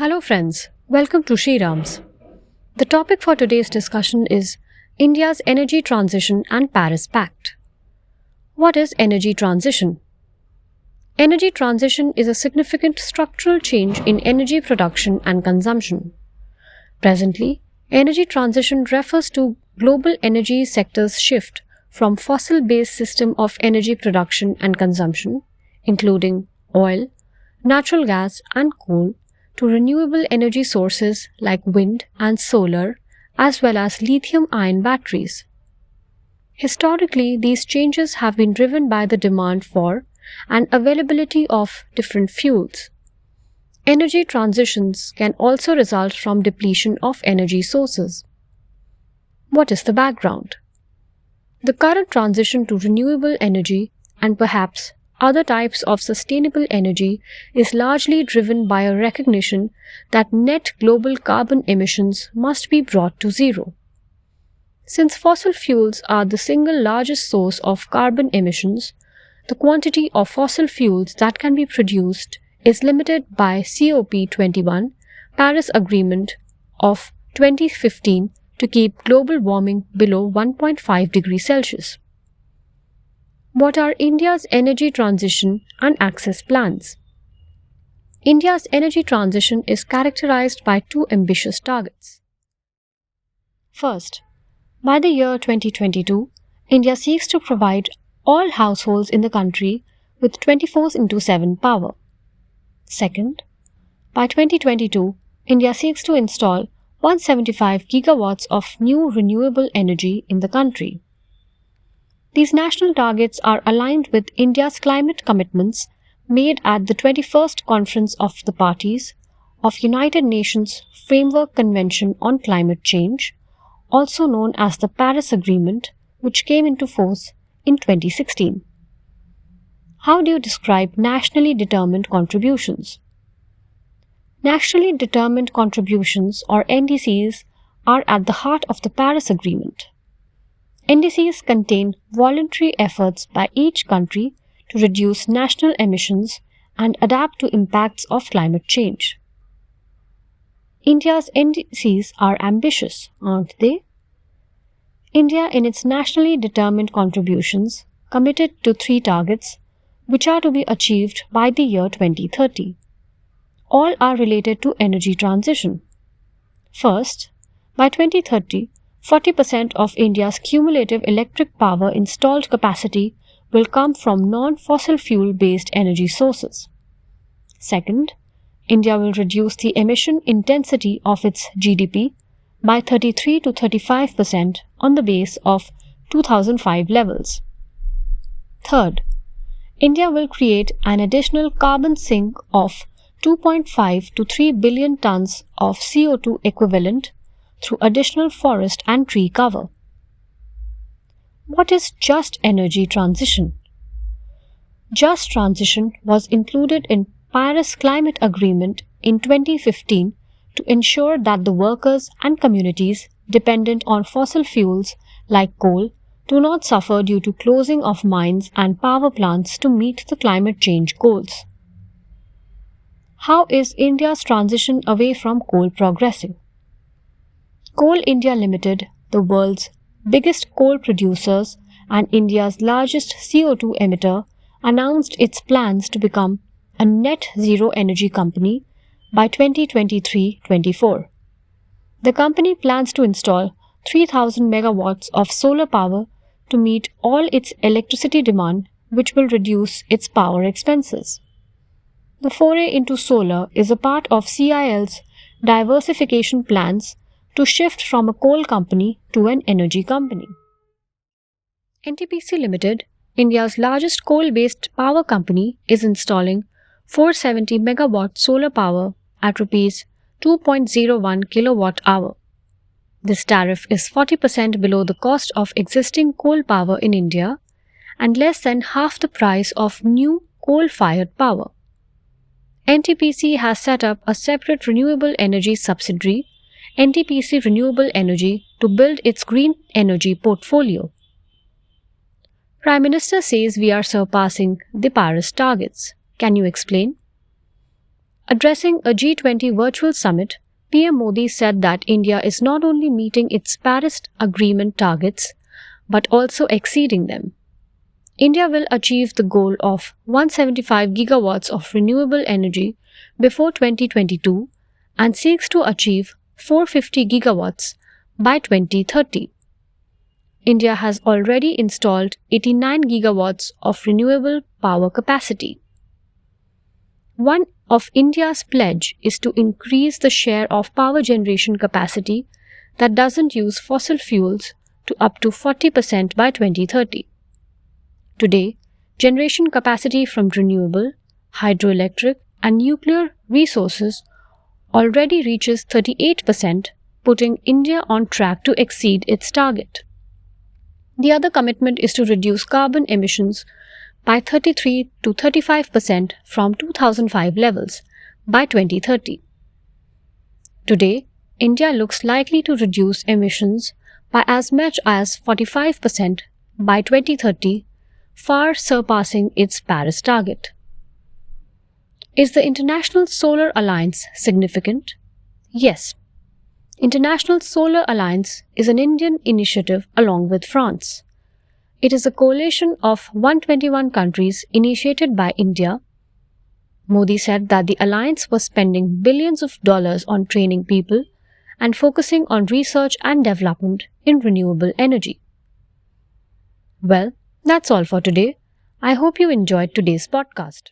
Hello friends, welcome to Shriram's. The topic for today's discussion is India's energy transition and Paris Pact. What is energy transition? Energy transition is a significant structural change in energy production and consumption. Presently, energy transition refers to global energy sector's shift from fossil-based system of energy production and consumption, including oil, natural gas and coal, to renewable energy sources like wind and solar, as well as lithium-ion batteries. Historically, these changes have been driven by the demand for and availability of different fuels. Energy transitions can also result from depletion of energy sources. What is the background? The current transition to renewable energy and perhaps other types of sustainable energy is largely driven by a recognition that net global carbon emissions must be brought to zero. Since fossil fuels are the single largest source of carbon emissions, the quantity of fossil fuels that can be produced is limited by COP21 Paris Agreement of 2015 to keep global warming below 1.5 degrees Celsius. What are India's energy transition and access plans? India's energy transition is characterized by two ambitious targets. First, by the year 2022, India seeks to provide all households in the country with 24/7 power. Second, by 2022, India seeks to install 175 gigawatts of new renewable energy in the country. These national targets are aligned with India's climate commitments made at the 21st Conference of the Parties of United Nations Framework Convention on Climate Change, also known as the Paris Agreement, which came into force in 2016. How do you describe nationally determined contributions? Nationally determined contributions, or NDCs, are at the heart of the Paris Agreement. NDCs contain voluntary efforts by each country to reduce national emissions and adapt to impacts of climate change. India's NDCs are ambitious, aren't they? India, in its nationally determined contributions, committed to 3 targets, which are to be achieved by the year 2030. All are related to energy transition. First, by 2030, 40% of India's cumulative electric power installed capacity will come from non-fossil fuel-based energy sources. Second, India will reduce the emission intensity of its GDP by 33 to 35% on the base of 2005 levels. Third, India will create an additional carbon sink of 2.5 to 3 billion tons of CO2 equivalent through additional forest and tree cover. What is just energy transition? Just transition was included in Paris Climate Agreement in 2015 to ensure that the workers and communities dependent on fossil fuels like coal do not suffer due to closing of mines and power plants to meet the climate change goals. How is India's transition away from coal progressing? Coal India Limited, the world's biggest coal producers and India's largest CO2 emitter, announced its plans to become a net zero energy company by 2023-24. The company plans to install 3,000 megawatts of solar power to meet all its electricity demand, which will reduce its power expenses. The foray into solar is a part of CIL's diversification plans to shift from a coal company to an energy company. NTPC Limited, India's largest coal-based power company, is installing 470 megawatt solar power at Rs 2.01 kilowatt-hour. This tariff is 40% below the cost of existing coal power in India and less than half the price of new coal-fired power. NTPC has set up a separate renewable energy subsidiary, NTPC Renewable Energy, to build its green energy portfolio. Prime Minister says we are surpassing the Paris targets. Can you explain? Addressing a G20 virtual summit, PM Modi said that India is not only meeting its Paris Agreement targets but also exceeding them. India will achieve the goal of 175 gigawatts of renewable energy before 2022 and seeks to achieve 450 gigawatts by 2030. India has already installed 89 gigawatts of renewable power capacity. One of India's pledge is to increase the share of power generation capacity that doesn't use fossil fuels to up to 40% by 2030. Today, generation capacity from renewable, hydroelectric, and nuclear resources already reaches 38%, putting India on track to exceed its target. The other commitment is to reduce carbon emissions by 33 to 35% from 2005 levels by 2030. Today, India looks likely to reduce emissions by as much as 45% by 2030, far surpassing its Paris target. Is the International Solar Alliance significant? Yes. International Solar Alliance is an Indian initiative along with France. It is a coalition of 121 countries initiated by India. Modi said that the alliance was spending billions of dollars on training people and focusing on research and development in renewable energy. Well, that's all for today. I hope you enjoyed today's podcast.